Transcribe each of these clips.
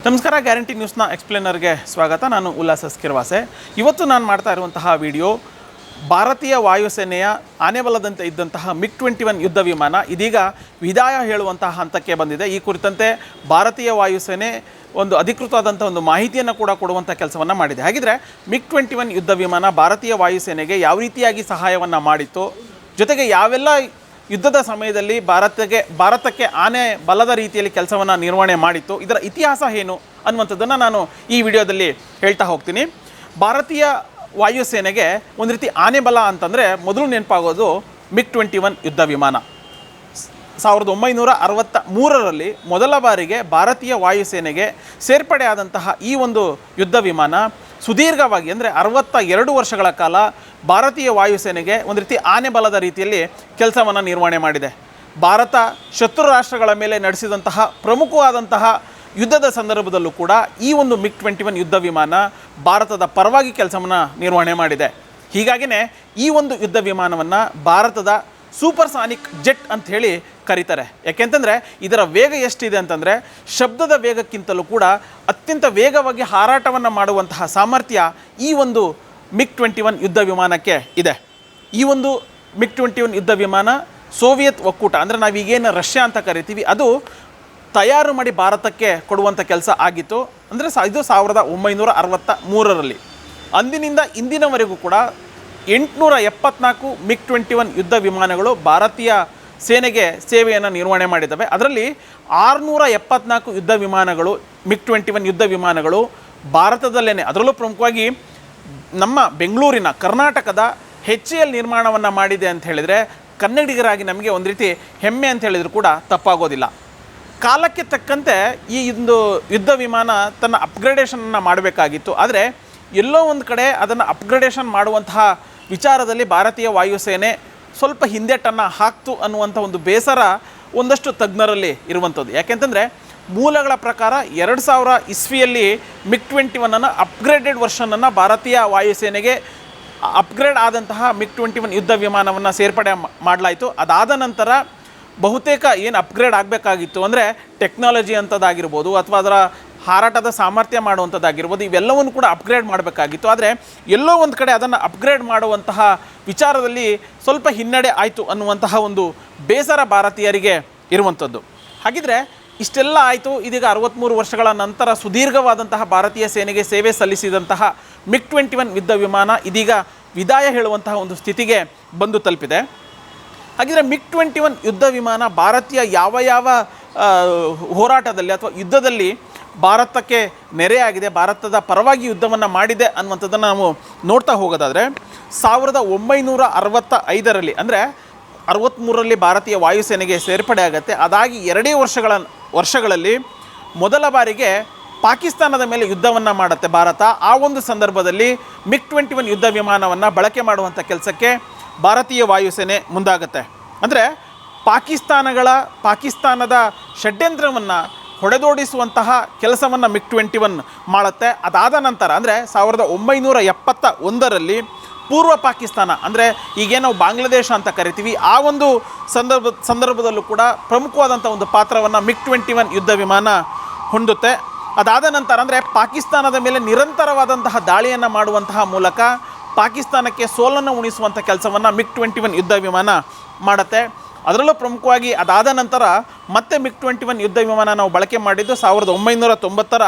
ನಮಸ್ಕಾರ, ಗ್ಯಾರಂಟಿ ನ್ಯೂಸ್ನ ಎಕ್ಸ್ಪ್ಲೇನರ್ಗೆ ಸ್ವಾಗತ. ನಾನು ಉಲ್ಲಾಸ್ ಸ್ಕಿರ್ವಾಸೆ. ಇವತ್ತು ನಾನು ಮಾಡ್ತಾ ಇರುವಂತಹ ವಿಡಿಯೋ ಭಾರತೀಯ ವಾಯುಸೇನೆಯ ಆನೆಬಲದಂತೆ ಇದ್ದಂತಹ MiG-21 ಯುದ್ಧ ವಿಮಾನ ಇದೀಗ ವಿದಾಯ ಹೇಳುವಂತಹ ಹಂತಕ್ಕೆ ಬಂದಿದೆ. ಈ ಕುರಿತಂತೆ ಭಾರತೀಯ ವಾಯುಸೇನೆ ಒಂದು ಅಧಿಕೃತವಾದಂಥ ಒಂದು ಮಾಹಿತಿಯನ್ನು ಕೂಡ ಕೊಡುವಂಥ ಕೆಲಸವನ್ನು ಮಾಡಿದೆ. ಹಾಗಿದ್ರೆ MiG-21 ಯುದ್ಧ ವಿಮಾನ ಭಾರತೀಯ ವಾಯುಸೇನೆಗೆ ಯಾವ ರೀತಿಯಾಗಿ ಸಹಾಯವನ್ನು ಮಾಡಿತ್ತು, ಜೊತೆಗೆ ಯಾವೆಲ್ಲ ಯುದ್ಧದ ಸಮಯದಲ್ಲಿ ಭಾರತಕ್ಕೆ ಆನೆ ಬಲದ ರೀತಿಯಲ್ಲಿ ಕೆಲಸವನ್ನು ನಿರ್ವಹಣೆ ಮಾಡಿತ್ತು, ಇದರ ಇತಿಹಾಸ ಏನು ಅನ್ನುವಂಥದ್ದನ್ನು ನಾನು ಈ ವಿಡಿಯೋದಲ್ಲಿ ಹೇಳ್ತಾ ಹೋಗ್ತೀನಿ. ಭಾರತೀಯ ವಾಯುಸೇನೆಗೆ ಒಂದು ರೀತಿ ಆನೆ ಬಲ ಅಂತಂದರೆ ಮೊದಲು ನೆನಪಾಗೋದು MiG-21 ಯುದ್ಧ ವಿಮಾನ. 1963ರಲ್ಲಿ ಮೊದಲ ಬಾರಿಗೆ ಭಾರತೀಯ ವಾಯುಸೇನೆಗೆ ಸೇರ್ಪಡೆಯಾದಂತಹ ಈ ಒಂದು ಯುದ್ಧ ವಿಮಾನ ಸುದೀರ್ಘವಾಗಿ ಅಂದರೆ 62 ವರ್ಷಗಳ ಕಾಲ ಭಾರತೀಯ ವಾಯುಸೇನೆಗೆ ಒಂದು ರೀತಿ ಆನೆ ಬಲದ ರೀತಿಯಲ್ಲಿ ಕೆಲಸವನ್ನು ನಿರ್ವಹಣೆ ಮಾಡಿದೆ. ಭಾರತ ಶತ್ರು ರಾಷ್ಟ್ರಗಳ ಮೇಲೆ ನಡೆಸಿದಂತಹ ಪ್ರಮುಖವಾದಂತಹ ಯುದ್ಧದ ಸಂದರ್ಭದಲ್ಲೂ ಕೂಡ ಈ ಒಂದು MiG-21 ಯುದ್ಧ ವಿಮಾನ ಭಾರತದ ಪರವಾಗಿ ಕೆಲಸವನ್ನು ನಿರ್ವಹಣೆ ಮಾಡಿದೆ. ಹೀಗಾಗಿಯೇ ಈ ಒಂದು ಯುದ್ಧ ವಿಮಾನವನ್ನು ಭಾರತದ ಸೂಪರ್ಸಾನಿಕ್ ಜೆಟ್ ಅಂತ ಹೇಳಿ ಕರೀತಾರೆ. ಯಾಕೆಂತಂದರೆ ಇದರ ವೇಗ ಎಷ್ಟಿದೆ ಅಂತಂದರೆ ಶಬ್ದದ ವೇಗಕ್ಕಿಂತಲೂ ಕೂಡ ಅತ್ಯಂತ ವೇಗವಾಗಿ ಹಾರಾಟವನ್ನು ಮಾಡುವಂತಹ ಸಾಮರ್ಥ್ಯ ಈ ಒಂದು MiG-21 ಯುದ್ಧ ವಿಮಾನಕ್ಕೆ ಇದೆ. ಈ ಒಂದು MiG-21 ಯುದ್ಧ ವಿಮಾನ ಸೋವಿಯತ್ ಒಕ್ಕೂಟ ಅಂದರೆ ನಾವೀಗೇನು ರಷ್ಯಾ ಅಂತ ಕರಿತೀವಿ ಅದು ತಯಾರು ಮಾಡಿ ಭಾರತಕ್ಕೆ ಕೊಡುವಂಥ ಕೆಲಸ ಆಗಿತ್ತು. ಅಂದರೆ ಇದು 1963ರಲ್ಲಿ. ಅಂದಿನಿಂದ ಇಂದಿನವರೆಗೂ ಕೂಡ 874 MiG-21 ಯುದ್ಧ ವಿಮಾನಗಳು ಭಾರತೀಯ ಸೇನೆಗೆ ಸೇವೆಯನ್ನು ನಿರ್ವಹಣೆ ಮಾಡಿದ್ದಾವೆ. ಅದರಲ್ಲಿ 674 ಯುದ್ಧ ವಿಮಾನಗಳು MiG-21 ಯುದ್ಧ ವಿಮಾನಗಳು ಭಾರತದಲ್ಲೇ, ಅದರಲ್ಲೂ ಪ್ರಮುಖವಾಗಿ ನಮ್ಮ ಬೆಂಗಳೂರಿನ ಕರ್ನಾಟಕದ HAL ನಿರ್ಮಾಣವನ್ನು ಮಾಡಿದೆ ಅಂತ ಹೇಳಿದರೆ ಕನ್ನಡಿಗರಾಗಿ ನಮಗೆ ಒಂದು ರೀತಿ ಹೆಮ್ಮೆ ಅಂತ ಹೇಳಿದರೂ ಕೂಡ ತಪ್ಪಾಗೋದಿಲ್ಲ. ಕಾಲಕ್ಕೆ ತಕ್ಕಂತೆ ಈ ಒಂದು ಯುದ್ಧ ವಿಮಾನ ತನ್ನ ಅಪ್ಗ್ರೇಡೇಷನನ್ನು ಮಾಡಬೇಕಾಗಿತ್ತು. ಆದರೆ ಎಲ್ಲೋ ಒಂದು ಕಡೆ ಅದನ್ನು ಅಪ್ಗ್ರೇಡೇಷನ್ ಮಾಡುವಂತಹ ವಿಚಾರದಲ್ಲಿ ಭಾರತೀಯ ವಾಯುಸೇನೆ ಸ್ವಲ್ಪ ಹಿಂದೆಟನ್ನು ಹಾಕ್ತು ಅನ್ನುವಂಥ ಒಂದು ಬೇಸರ ಒಂದಷ್ಟು ತಜ್ಞರಲ್ಲಿ ಇರುವಂಥದ್ದು. ಯಾಕೆಂತಂದರೆ ಮೂಲಗಳ ಪ್ರಕಾರ 2000 ಇಸ್ವಿಯಲ್ಲಿ MiG-21 ಅಪ್ಗ್ರೇಡೆಡ್ ವರ್ಷನನ್ನು ಭಾರತೀಯ ವಾಯುಸೇನೆಗೆ ಅಪ್ಗ್ರೇಡ್ ಆದಂತಹ MiG-21 ಯುದ್ಧ ವಿಮಾನವನ್ನು ಸೇರ್ಪಡೆ ಮಾಡಲಾಯಿತು. ಅದಾದ ನಂತರ ಬಹುತೇಕ ಏನು ಅಪ್ಗ್ರೇಡ್ ಆಗಬೇಕಾಗಿತ್ತು ಅಂದರೆ ಟೆಕ್ನಾಲಜಿ ಅಂಥದ್ದಾಗಿರ್ಬೋದು ಅಥವಾ ಅದರ ಹಾರಾಟದ ಸಾಮರ್ಥ್ಯ ಮಾಡುವಂಥದ್ದಾಗಿರ್ಬೋದು, ಇವೆಲ್ಲವನ್ನು ಕೂಡ ಅಪ್ಗ್ರೇಡ್ ಮಾಡಬೇಕಾಗಿತ್ತು. ಆದರೆ ಎಲ್ಲೋ ಒಂದು ಕಡೆ ಅದನ್ನು ಅಪ್ಗ್ರೇಡ್ ಮಾಡುವಂತಹ ವಿಚಾರದಲ್ಲಿ ಸ್ವಲ್ಪ ಹಿನ್ನಡೆ ಆಯಿತು ಅನ್ನುವಂತಹ ಒಂದು ಬೇಸರ ಭಾರತೀಯರಿಗೆ ಇರುವಂಥದ್ದು. ಹಾಗಿದ್ರೆ ಇಷ್ಟೆಲ್ಲ ಆಯಿತು. ಇದೀಗ 63 ವರ್ಷಗಳ ನಂತರ ಸುದೀರ್ಘವಾದಂತಹ ಭಾರತೀಯ ಸೇನೆಗೆ ಸೇವೆ ಸಲ್ಲಿಸಿದಂತಹ MiG-21 ಯುದ್ಧ ವಿಮಾನ ಇದೀಗ ವಿದಾಯ ಹೇಳುವಂತಹ ಒಂದು ಸ್ಥಿತಿಗೆ ಬಂದು ತಲುಪಿದೆ. ಹಾಗಿದ್ರೆ MiG-21 ಯುದ್ಧ ವಿಮಾನ ಭಾರತೀಯ ಯಾವ ಹೋರಾಟದಲ್ಲಿ ಅಥವಾ ಯುದ್ಧದಲ್ಲಿ ಭಾರತಕ್ಕೆ ನೆರೆಯಾಗಿದೆ, ಭಾರತದ ಪರವಾಗಿ ಯುದ್ಧವನ್ನು ಮಾಡಿದೆ ಅನ್ನುವಂಥದ್ದನ್ನು ನಾವು ನೋಡ್ತಾ ಹೋಗೋದಾದರೆ 1965ರಲ್ಲಿ ಅಂದರೆ 63ರಲ್ಲಿ ಭಾರತೀಯ ವಾಯುಸೇನೆಗೆ ಸೇರ್ಪಡೆ ಆಗುತ್ತೆ. ಅದಾಗಿ 2 ವರ್ಷಗಳಲ್ಲಿ ಮೊದಲ ಬಾರಿಗೆ ಪಾಕಿಸ್ತಾನದ ಮೇಲೆ ಯುದ್ಧವನ್ನು ಮಾಡುತ್ತೆ ಭಾರತ. ಆ ಒಂದು ಸಂದರ್ಭದಲ್ಲಿ MiG-21 ಯುದ್ಧ ವಿಮಾನವನ್ನು ಬಳಕೆ ಮಾಡುವಂಥ ಕೆಲಸಕ್ಕೆ ಭಾರತೀಯ ವಾಯುಸೇನೆ ಮುಂದಾಗುತ್ತೆ. ಅಂದರೆ ಪಾಕಿಸ್ತಾನದ ಷಡ್ಯಂತ್ರವನ್ನು ಹೊಡೆದೋಡಿಸುವಂತಹ ಕೆಲಸವನ್ನು MiG-21 ಮಾಡುತ್ತೆ. ಅದಾದ ನಂತರ ಅಂದರೆ 1971ರಲ್ಲಿ ಪೂರ್ವ ಪಾಕಿಸ್ತಾನ ಅಂದರೆ ಈಗೇನು ನಾವು ಬಾಂಗ್ಲಾದೇಶ ಅಂತ ಕರಿತೀವಿ, ಆ ಒಂದು ಸಂದರ್ಭದಲ್ಲೂ ಕೂಡ ಪ್ರಮುಖವಾದಂಥ ಒಂದು ಪಾತ್ರವನ್ನು MiG-21 ಯುದ್ಧ ವಿಮಾನ ಹೊಂದುತ್ತೆ. ಅದಾದ ನಂತರ ಅಂದರೆ ಪಾಕಿಸ್ತಾನದ ಮೇಲೆ ನಿರಂತರವಾದಂತಹ ದಾಳಿಯನ್ನು ಮಾಡುವಂತಹ ಮೂಲಕ ಪಾಕಿಸ್ತಾನಕ್ಕೆ ಸೋಲನ್ನು ಉಣಿಸುವಂಥ ಕೆಲಸವನ್ನು MiG-21 ಯುದ್ಧ ವಿಮಾನ ಮಾಡುತ್ತೆ. ಅದರಲ್ಲೂ ಪ್ರಮುಖವಾಗಿ ಅದಾದ ನಂತರ ಮತ್ತೆ MiG-21 ಯುದ್ಧ ವಿಮಾನ ನಾವು ಬಳಕೆ ಮಾಡಿದ್ದು 1990ರ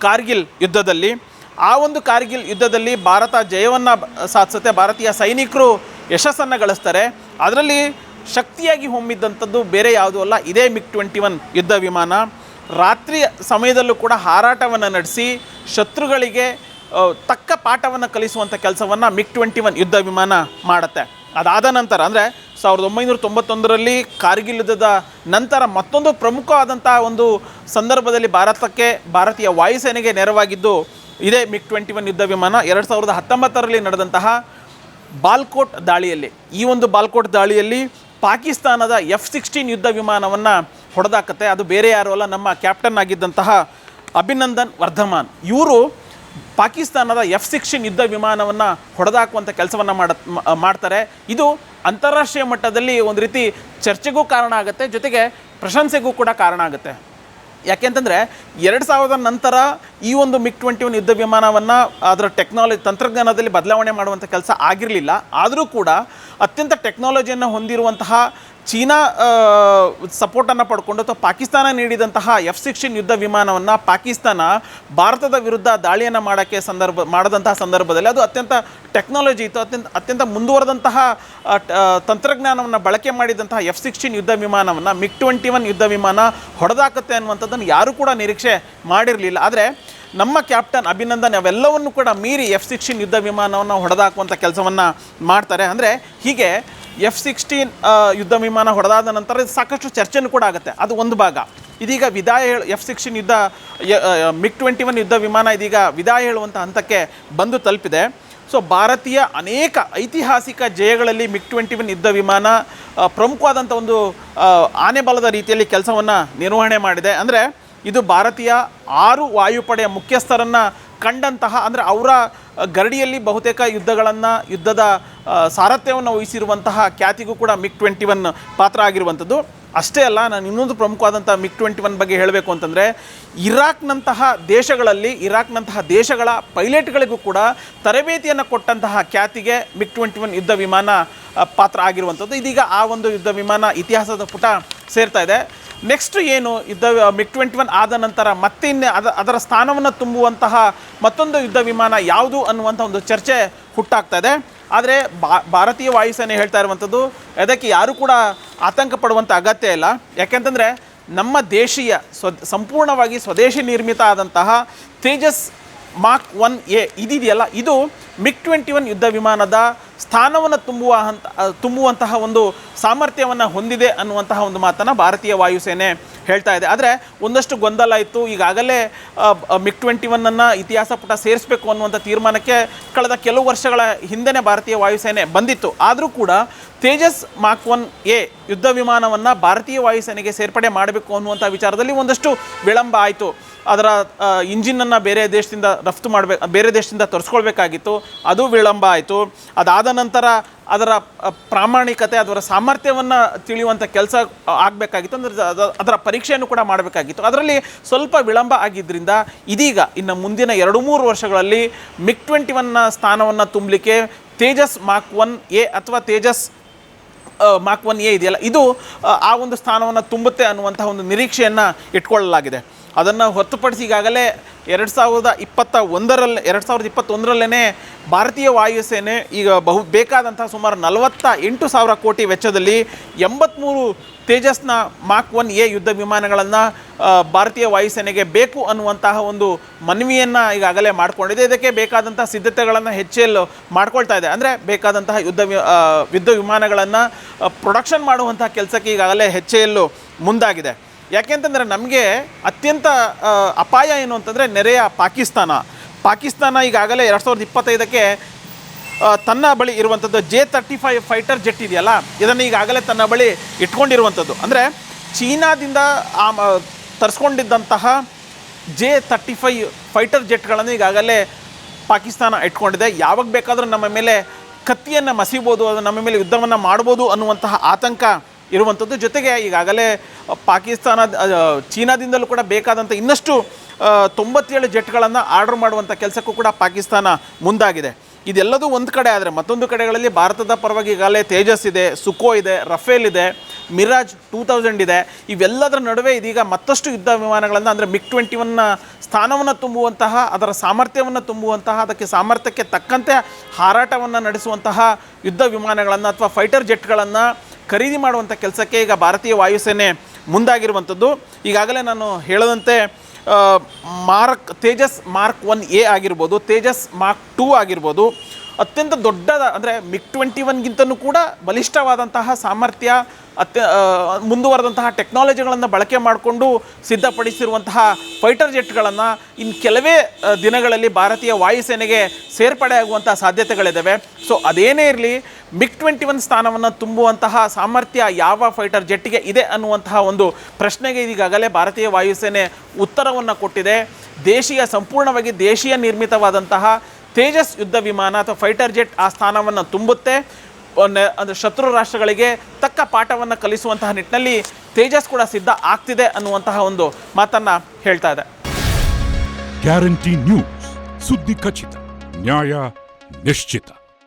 ಕಾರ್ಗಿಲ್ ಯುದ್ಧದಲ್ಲಿ. ಆ ಒಂದು ಕಾರ್ಗಿಲ್ ಯುದ್ಧದಲ್ಲಿ ಭಾರತ ಜಯವನ್ನು ಸಾಧಿಸುತ್ತೆ, ಭಾರತೀಯ ಸೈನಿಕರು ಯಶಸ್ಸನ್ನು ಗಳಿಸ್ತಾರೆ. ಅದರಲ್ಲಿ ಶಕ್ತಿಯಾಗಿ ಹೊಮ್ಮಿದ್ದಂಥದ್ದು ಬೇರೆ ಯಾವುದೂ ಅಲ್ಲ, ಇದೇ MiG-21 ಯುದ್ಧ ವಿಮಾನ. ರಾತ್ರಿ ಸಮಯದಲ್ಲೂ ಕೂಡ ಹಾರಾಟವನ್ನು ನಡೆಸಿ ಶತ್ರುಗಳಿಗೆ ತಕ್ಕ ಪಾಠವನ್ನು ಕಲಿಸುವಂಥ ಕೆಲಸವನ್ನು MiG-21 ಯುದ್ಧ ವಿಮಾನ ಮಾಡುತ್ತೆ. ಅದಾದ ನಂತರ ಅಂದರೆ 1991ರಲ್ಲಿ ಕಾರ್ಗಿಲ್ ಯುದ್ಧದ ನಂತರ ಮತ್ತೊಂದು ಪ್ರಮುಖವಾದಂಥ ಒಂದು ಸಂದರ್ಭದಲ್ಲಿ ಭಾರತೀಯ ವಾಯುಸೇನೆಗೆ ನೆರವಾಗಿದ್ದು ಇದೇ MiG-21 ಯುದ್ಧ ವಿಮಾನ. 2019ರಲ್ಲಿ ನಡೆದಂತಹ ಬಾಲ್ಕೋಟ್ ದಾಳಿಯಲ್ಲಿ, ಈ ಒಂದು ಬಾಲ್ಕೋಟ್ ದಾಳಿಯಲ್ಲಿ ಪಾಕಿಸ್ತಾನದ F-16 ಯುದ್ಧ ವಿಮಾನವನ್ನು ಹೊಡೆದಾಕತ್ತೆ. ಅದು ಬೇರೆ ಯಾರೂ ಅಲ್ಲ, ನಮ್ಮ ಕ್ಯಾಪ್ಟನ್ ಆಗಿದ್ದಂತಹ ಅಭಿನಂದನ್ ವರ್ಧಮಾನ್. ಇವರು ಪಾಕಿಸ್ತಾನದ F-16 ಯುದ್ಧ ವಿಮಾನವನ್ನು ಹೊಡೆದಾಕುವಂಥ ಕೆಲಸವನ್ನು ಮಾಡ್ತಾರೆ. ಇದು ಅಂತಾರಾಷ್ಟ್ರೀಯ ಮಟ್ಟದಲ್ಲಿ ಒಂದು ರೀತಿ ಚರ್ಚೆಗೂ ಕಾರಣ ಆಗುತ್ತೆ, ಜೊತೆಗೆ ಪ್ರಶಂಸೆಗೂ ಕೂಡ ಕಾರಣ ಆಗುತ್ತೆ. ಯಾಕೆಂತಂದರೆ 2000 ನಂತರ ಈ ಒಂದು MiG-21 ಯುದ್ಧ ವಿಮಾನವನ್ನು ಅದರ ತಂತ್ರಜ್ಞಾನದಲ್ಲಿ ಬದಲಾವಣೆ ಮಾಡುವಂಥ ಕೆಲಸ ಆಗಿರಲಿಲ್ಲ. ಆದರೂ ಕೂಡ ಅತ್ಯಂತ ಟೆಕ್ನಾಲಜಿಯನ್ನು ಹೊಂದಿರುವಂತಹ ಚೀನಾ ಸಪೋರ್ಟನ್ನು ಪಡ್ಕೊಂಡು ಅಥವಾ ಪಾಕಿಸ್ತಾನ ನೀಡಿದಂತಹ F-16 ಯುದ್ಧ ವಿಮಾನವನ್ನು ಪಾಕಿಸ್ತಾನ ಭಾರತದ ವಿರುದ್ಧ ದಾಳಿಯನ್ನು ಮಾಡಿದಂತಹ ಸಂದರ್ಭದಲ್ಲಿ ಅದು ಅತ್ಯಂತ ಟೆಕ್ನಾಲಜಿ ಇತ್ತು, ಅತ್ಯಂತ ಮುಂದುವರೆದಂತಹ ತಂತ್ರಜ್ಞಾನವನ್ನು ಬಳಕೆ ಮಾಡಿದಂತಹ F-16 ಯುದ್ಧ ವಿಮಾನವನ್ನು MiG-21 ಯುದ್ಧ ವಿಮಾನ ಹೊಡೆದಾಕುತ್ತೆ ಅನ್ನುವಂಥದ್ದನ್ನು ಯಾರೂ ಕೂಡ ನಿರೀಕ್ಷೆ ಮಾಡಿರಲಿಲ್ಲ. ಆದರೆ ನಮ್ಮ ಕ್ಯಾಪ್ಟನ್ ಅಭಿನಂದನ್ ಅವೆಲ್ಲವನ್ನು ಕೂಡ ಮೀರಿ F-16 ಯುದ್ಧ ವಿಮಾನವನ್ನು ಹೊಡೆದಾಕುವಂಥ ಕೆಲಸವನ್ನು ಮಾಡ್ತಾರೆ. ಅಂದರೆ ಹೀಗೆ F-16 ಯುದ್ಧ ವಿಮಾನ ಹೊಡೆದಾದ ನಂತರ ಸಾಕಷ್ಟು ಚರ್ಚೆನೂ ಕೂಡ ಆಗುತ್ತೆ. ಅದು ಒಂದು ಭಾಗ. ಇದೀಗ ವಿದಾಯ F-16 ಯುದ್ಧ MiG-21 ಯುದ್ಧ ವಿಮಾನ ಇದೀಗ ವಿದಾಯ ಹೇಳುವಂಥ ಹಂತಕ್ಕೆ ಬಂದು ತಲುಪಿದೆ. ಸೊ ಭಾರತೀಯ ಅನೇಕ ಐತಿಹಾಸಿಕ ಜಯಗಳಲ್ಲಿ MiG-21 ಯುದ್ಧ ವಿಮಾನ ಪ್ರಮುಖವಾದಂಥ ಒಂದು ಆನೆಬಲದ ರೀತಿಯಲ್ಲಿ ಕೆಲಸವನ್ನು ನಿರ್ವಹಣೆ ಮಾಡಿದೆ. ಅಂದರೆ ಇದು ಭಾರತೀಯ 6 ವಾಯುಪಡೆಯ ಮುಖ್ಯಸ್ಥರನ್ನು ಕಂಡಂತಹ, ಅಂದರೆ ಅವರ ಗರಡಿಯಲ್ಲಿ ಬಹುತೇಕ ಯುದ್ಧದ ಸಾರಥ್ಯವನ್ನು ವಹಿಸಿರುವಂತಹ ಖ್ಯಾತಿಗೂ ಕೂಡ MiG-21 ಪಾತ್ರ ಆಗಿರುವಂಥದ್ದು. ಅಷ್ಟೇ ಅಲ್ಲ, ನಾನು ಇನ್ನೊಂದು ಪ್ರಮುಖವಾದಂಥ MiG-21 ಬಗ್ಗೆ ಹೇಳಬೇಕು ಅಂತಂದರೆ ಇರಾಕ್ನಂತಹ ದೇಶಗಳ ಪೈಲಟ್ಗಳಿಗೂ ಕೂಡ ತರಬೇತಿಯನ್ನು ಕೊಟ್ಟಂತಹ ಖ್ಯಾತಿಗೆ MiG-21 ಯುದ್ಧ ವಿಮಾನ ಪಾತ್ರ ಆಗಿರುವಂಥದ್ದು. ಇದೀಗ ಆ ಒಂದು ಯುದ್ಧ ವಿಮಾನ ಇತಿಹಾಸದ ಪುಟ ಸೇರ್ತಾ ಇದೆ. ನೆಕ್ಸ್ಟ್ ಏನು MiG-21 ಆದ ನಂತರ ಮತ್ತೆ ಅದರ ಸ್ಥಾನವನ್ನು ತುಂಬುವಂತಹ ಮತ್ತೊಂದು ಯುದ್ಧ ವಿಮಾನ ಯಾವುದು ಅನ್ನುವಂಥ ಒಂದು ಚರ್ಚೆ ಹುಟ್ಟಾಗ್ತಾ ಇದೆ. ಆದರೆ ಭಾರತೀಯ ವಾಯುಸೇನೆ ಹೇಳ್ತಾ ಇರುವಂಥದ್ದು ಅದಕ್ಕೆ ಯಾರೂ ಕೂಡ ಆತಂಕ ಪಡುವಂಥ ಅಗತ್ಯ ಇಲ್ಲ. ಯಾಕೆಂತಂದರೆ ನಮ್ಮ ದೇಶೀಯ ಸಂಪೂರ್ಣವಾಗಿ ಸ್ವದೇಶಿ ನಿರ್ಮಿತ ಆದಂತಹ ತೇಜಸ್ ಮಾರ್ಕ್ 1A ಇದೆಯಲ್ಲ, ಇದು MiG-21 ಯುದ್ಧ ವಿಮಾನದ ಸ್ಥಾನವನ್ನು ತುಂಬುವಂತಹ ಒಂದು ಸಾಮರ್ಥ್ಯವನ್ನು ಹೊಂದಿದೆ ಅನ್ನುವಂತಹ ಒಂದು ಮಾತನ್ನು ಭಾರತೀಯ ವಾಯುಸೇನೆ ಹೇಳ್ತಾ ಇದೆ. ಆದರೆ ಒಂದಷ್ಟು ಗೊಂದಲ ಇತ್ತು. ಈಗಾಗಲೇ MiG-21 ಇತಿಹಾಸ ಪುಟ ಸೇರಿಸಬೇಕು ಅನ್ನುವಂಥ ತೀರ್ಮಾನಕ್ಕೆ ಕಳೆದ ಕೆಲವು ವರ್ಷಗಳ ಹಿಂದೆ ಭಾರತೀಯ ವಾಯುಸೇನೆ ಬಂದಿತ್ತು. ಆದರೂ ಕೂಡ ತೇಜಸ್ ಮಾರ್ಕ್ 1A ಯುದ್ಧ ವಿಮಾನವನ್ನು ಭಾರತೀಯ ವಾಯುಸೇನೆಗೆ ಸೇರ್ಪಡೆ ಮಾಡಬೇಕು ಅನ್ನುವಂಥ ವಿಚಾರದಲ್ಲಿ ಒಂದಷ್ಟು ವಿಳಂಬ ಆಯಿತು. ಅದರ ಇಂಜಿನನ್ನು ಬೇರೆ ದೇಶದಿಂದ ತರಿಸ್ಕೊಳ್ಬೇಕಾಗಿತ್ತು, ಅದು ವಿಳಂಬ ಆಯಿತು. ಅದಾದ ನಂತರ ಅದರ ಪ್ರಾಮಾಣಿಕತೆ, ಅದರ ಸಾಮರ್ಥ್ಯವನ್ನು ತಿಳಿಯುವಂಥ ಕೆಲಸ ಆಗಬೇಕಾಗಿತ್ತು. ಅಂದರೆ ಅದರ ಪರೀಕ್ಷೆಯನ್ನು ಕೂಡ ಮಾಡಬೇಕಾಗಿತ್ತು. ಅದರಲ್ಲಿ ಸ್ವಲ್ಪ ವಿಳಂಬ ಆಗಿದ್ದರಿಂದ ಇದೀಗ ಇನ್ನು ಮುಂದಿನ 2-3 ವರ್ಷಗಳಲ್ಲಿ MiG-21 ಸ್ಥಾನವನ್ನು ತುಂಬಲಿಕ್ಕೆ ತೇಜಸ್ ಮಾರ್ಕ್ 1A ಅಥವಾ ತೇಜಸ್ ಮಾರ್ಕ್ 1A ಇದೆಯಲ್ಲ, ಇದು ಆ ಒಂದು ಸ್ಥಾನವನ್ನು ತುಂಬುತ್ತೆ ಅನ್ನುವಂಥ ಒಂದು ನಿರೀಕ್ಷೆಯನ್ನು ಇಟ್ಕೊಳ್ಳಲಾಗಿದೆ. ಅದನ್ನು ಹೊರತುಪಡಿಸಿ ಈಗಾಗಲೇ 2021ರಲ್ಲೇ ಭಾರತೀಯ ವಾಯುಸೇನೆ ಈಗ ಬೇಕಾದಂಥ ಸುಮಾರು 48,000 ಕೋಟಿ ವೆಚ್ಚದಲ್ಲಿ 83 ತೇಜಸ್ನ ಮಾರ್ಕ್ 1A ಯುದ್ಧ ವಿಮಾನಗಳನ್ನು ಭಾರತೀಯ ವಾಯುಸೇನೆಗೆ ಬೇಕು ಅನ್ನುವಂತಹ ಒಂದು ಮನವಿಯನ್ನು ಈಗಾಗಲೇ ಮಾಡಿಕೊಂಡಿದೆ. ಇದಕ್ಕೆ ಬೇಕಾದಂಥ ಸಿದ್ಧತೆಗಳನ್ನು HAL ಮಾಡ್ಕೊಳ್ತಾ ಇದೆ. ಅಂದರೆ ಬೇಕಾದಂತಹ ಯುದ್ಧ ವಿಮಾನಗಳನ್ನು ಪ್ರೊಡಕ್ಷನ್ ಮಾಡುವಂಥ ಕೆಲಸಕ್ಕೆ ಈಗಾಗಲೇ HAL ಮುಂದಾಗಿದೆ. ಯಾಕೆಂತಂದರೆ ನಮಗೆ ಅತ್ಯಂತ ಅಪಾಯ ಏನು ಅಂತಂದರೆ ನೆರೆಯ ಪಾಕಿಸ್ತಾನ ಈಗಾಗಲೇ 2025ಕ್ಕೆ ತನ್ನ ಬಳಿ ಇರುವಂಥದ್ದು J-35 ಫೈಟರ್ ಜೆಟ್ ಇದೆಯಲ್ಲ, ಇದನ್ನು ಈಗಾಗಲೇ ತನ್ನ ಬಳಿ ಇಟ್ಕೊಂಡಿರುವಂಥದ್ದು. ಅಂದರೆ ಚೀನಾದಿಂದ ತರಿಸ್ಕೊಂಡಿದ್ದಂತಹ J-35 ಫೈಟರ್ ಜೆಟ್ಗಳನ್ನು ಈಗಾಗಲೇ ಪಾಕಿಸ್ತಾನ ಇಟ್ಕೊಂಡಿದೆ. ಯಾವಾಗ ಬೇಕಾದರೂ ನಮ್ಮ ಮೇಲೆ ಕತ್ತಿಯನ್ನು ಮಸಿಬೋದು, ಅದು ನಮ್ಮ ಮೇಲೆ ಯುದ್ಧವನ್ನು ಮಾಡ್ಬೋದು ಅನ್ನುವಂತಹ ಆತಂಕ ಇರುವಂಥದ್ದು. ಜೊತೆಗೆ ಈಗಾಗಲೇ ಚೀನಾದಿಂದಲೂ ಕೂಡ ಬೇಕಾದಂಥ ಇನ್ನಷ್ಟು 97 ಜೆಟ್ಗಳನ್ನು ಆರ್ಡರ್ ಮಾಡುವಂಥ ಕೆಲಸಕ್ಕೂ ಕೂಡ ಪಾಕಿಸ್ತಾನ ಮುಂದಾಗಿದೆ. ಇದೆಲ್ಲದೂ ಒಂದು ಕಡೆ ಆದರೆ ಮತ್ತೊಂದು ಕಡೆಗಳಲ್ಲಿ ಭಾರತದ ಪರವಾಗಿ ಈಗಾಗಲೇ ತೇಜಸ್ ಇದೆ, ಸುಖೋ ಇದೆ, ರಫೇಲ್ ಇದೆ, ಮಿರಾಜ್ 2000 ಇದೆ. ಇವೆಲ್ಲದರ ನಡುವೆ ಇದೀಗ ಮತ್ತಷ್ಟು ಯುದ್ಧ ವಿಮಾನಗಳನ್ನು, ಅಂದರೆ MiG-21 ಸ್ಥಾನವನ್ನು ತುಂಬುವಂತಹ, ಅದರ ಸಾಮರ್ಥ್ಯವನ್ನು ತುಂಬುವಂತಹ, ಅದಕ್ಕೆ ಸಾಮರ್ಥ್ಯಕ್ಕೆ ತಕ್ಕಂತೆ ಹಾರಾಟವನ್ನು ನಡೆಸುವಂತಹ ಯುದ್ಧ ವಿಮಾನಗಳನ್ನು ಅಥವಾ ಫೈಟರ್ ಜೆಟ್ಗಳನ್ನು ಖರೀದಿ ಮಾಡುವಂಥ ಕೆಲಸಕ್ಕೆ ಈಗ ಭಾರತೀಯ ವಾಯುಸೇನೆ ಮುಂದಾಗಿರುವಂಥದ್ದು. ಈಗಾಗಲೇ ನಾನು ಹೇಳದಂತೆ ತೇಜಸ್ ಮಾರ್ಕ್ 1A ಆಗಿರ್ಬೋದು, ತೇಜಸ್ ಮಾರ್ಕ್ 2 ಆಗಿರ್ಬೋದು, ಅತ್ಯಂತ ದೊಡ್ಡದ, ಅಂದರೆ MiG-21ಗಿಂತನೂ ಕೂಡ ಬಲಿಷ್ಠವಾದಂತಹ ಸಾಮರ್ಥ್ಯ, ಮುಂದುವರೆದಂತಹ ಟೆಕ್ನಾಲಜಿಗಳನ್ನು ಬಳಕೆ ಮಾಡಿಕೊಂಡು ಸಿದ್ಧಪಡಿಸಿರುವಂತಹ ಫೈಟರ್ ಜೆಟ್ಗಳನ್ನು ಇನ್ನು ಕೆಲವೇ ದಿನಗಳಲ್ಲಿ ಭಾರತೀಯ ವಾಯುಸೇನೆಗೆ ಸೇರ್ಪಡೆಯಾಗುವಂಥ ಸಾಧ್ಯತೆಗಳಿದ್ದಾವೆ. ಸೊ ಅದೇನೇ ಇರಲಿ, MiG-21 ಸ್ಥಾನವನ್ನು ತುಂಬುವಂತಹ ಸಾಮರ್ಥ್ಯ ಯಾವ ಫೈಟರ್ ಜೆಟ್ಟಿಗೆ ಇದೆ ಅನ್ನುವಂತಹ ಒಂದು ಪ್ರಶ್ನೆಗೆ ಈಗಾಗಲೇ ಭಾರತೀಯ ವಾಯುಸೇನೆ ಉತ್ತರವನ್ನು ಕೊಟ್ಟಿದೆ. ಸಂಪೂರ್ಣವಾಗಿ ದೇಶೀಯ ನಿರ್ಮಿತವಾದಂತಹ ತೇಜಸ್ ಯುದ್ಧ ವಿಮಾನ ಅಥವಾ ಫೈಟರ್ ಜೆಟ್ ಆ ಸ್ಥಾನವನ್ನು ತುಂಬುತ್ತೆ. ಅಂದರೆ ಶತ್ರು ರಾಷ್ಟ್ರಗಳಿಗೆ ತಕ್ಕ ಪಾಠವನ್ನು ಕಲಿಸುವಂತಹ ನಿಟ್ಟಿನಲ್ಲಿ ತೇಜಸ್ ಕೂಡ ಸಿದ್ಧ ಆಗ್ತಿದೆ ಅನ್ನುವಂತಹ ಒಂದು ಮಾತನ್ನು ಹೇಳ್ತಾ ಇದೆ. ಗ್ಯಾರಂಟಿ ನ್ಯೂಸ್, ಸುದ್ದಿ ಖಚಿತ, ನ್ಯಾಯ ನಿಶ್ಚಿತ.